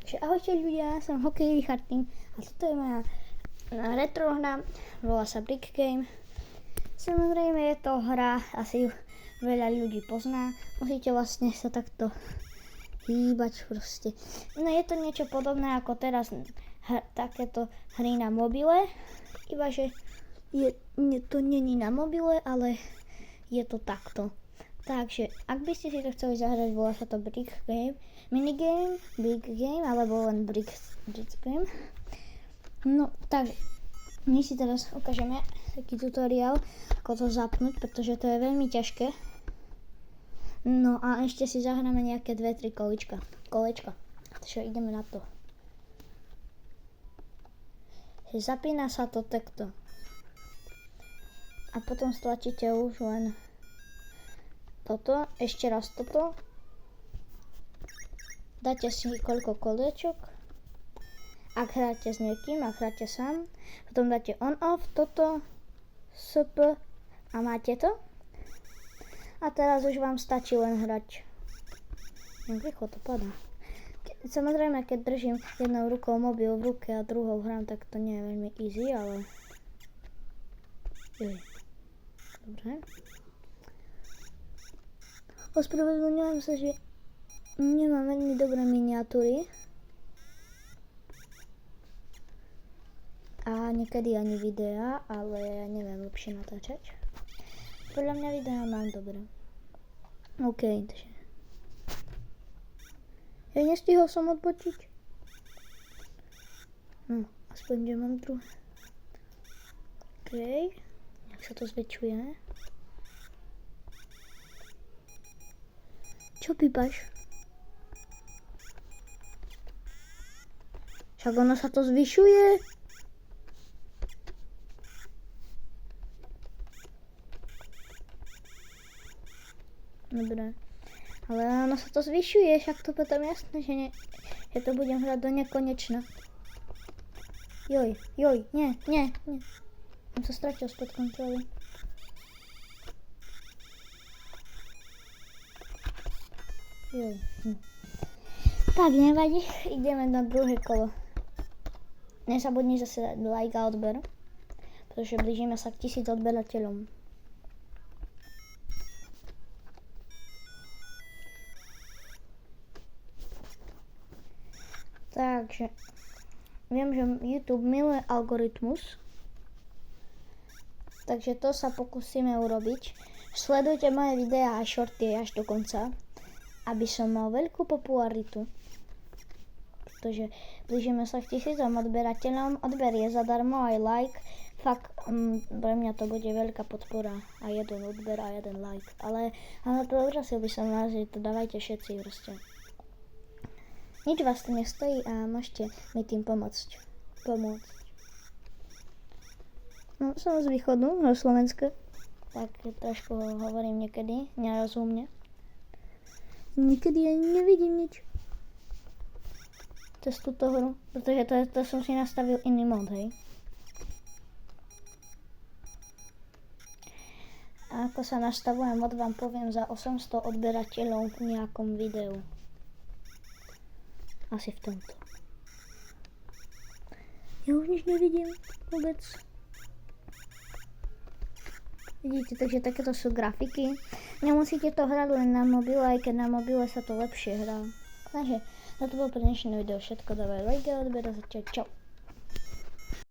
Takže ahojte ľudia, som Hokej Richard Team a toto je moja retro hra, volá sa Brick Game. Samozrejme je to hra, asi ju veľa ľudí pozná, musíte vlastne sa takto hýbať proste. No je to niečo podobné ako teraz takéto hry na mobile, iba že to není na mobile, ale je to takto. Takže, ak by ste si to chceli zahrať, volá sa to Brick Game, minigame, Brick Game, alebo len Brick Game. No, takže, my si teraz ukážeme taký tutoriál, ako to zapnúť, pretože to je veľmi ťažké. No a ešte si zahráme nejaké 2-3 kolečka. Takže ideme na to. Zapína sa to takto. A potom stlačíte už len toto, ešte raz toto. Dáte si koľko koliečok. Ak hráte s niekým, ak hráte sám. Potom dáte on off, toto, sp a máte to. A teraz už vám stačí len hrať. Rýchlo to padá. Samozrejme, keď držím jednou rukou mobil v ruke a druhou hrám, tak to nie je veľmi easy, ale... Dobre. Ospravedlňujem sa, že nemám veľmi dobré miniatúry. A niekedy ani videa, ale ja neviem lepšie natáčať. Podľa mňa videa mám dobré. OK, takže... Ja nestihol som odbočiť. No, aspoň, že mám druhé. OK, jak sa to zväčšuje. Čo pípaš? Však ono sa to zvyšuje. Dobre. Ale ono sa to zvyšuje, však to potom jasné, že to budem hrať do nekonečna. Joj, nie. Som sa stratil spod kontroly. Tak, nevadí, ideme na druhé kolo. Nezabudni zase dať like a odber, pretože blížime sa k 1000 odberateľom. Takže, viem, že YouTube miluje algoritmus, takže to sa pokúsime urobiť. Sledujte moje videá a shorty až do konca, aby som mal veľkú popularitu, pretože blížime sa k 1000 odberateľom, odber je zadarmo, aj like, fakt pre mňa to bude veľká podpora a jeden odber a jeden like, ale poprosil by som vás, že to dávajte všetci proste. Nič vás to nestojí a môžete mi tým pomôcť. No, som z východu, zo Slovenska, tak trošku hovorím niekedy nerozumne. Niekedy ja nevidím nič. Cez túto hru, pretože to som si nastavil iný mod, hej. A ako sa nastavuje mod, vám poviem za 800 odberateľov v nejakom videu. Asi v tomto. Ja už nič nevidím vôbec. Vidíte, takže takéto sú grafiky. Nemusíte to hrať len na mobile, aj keď na mobile sa to lepšie hrá. Takže, to bolo pre dnešné video všetko. Dávaj like a odber a zatiaľ čau.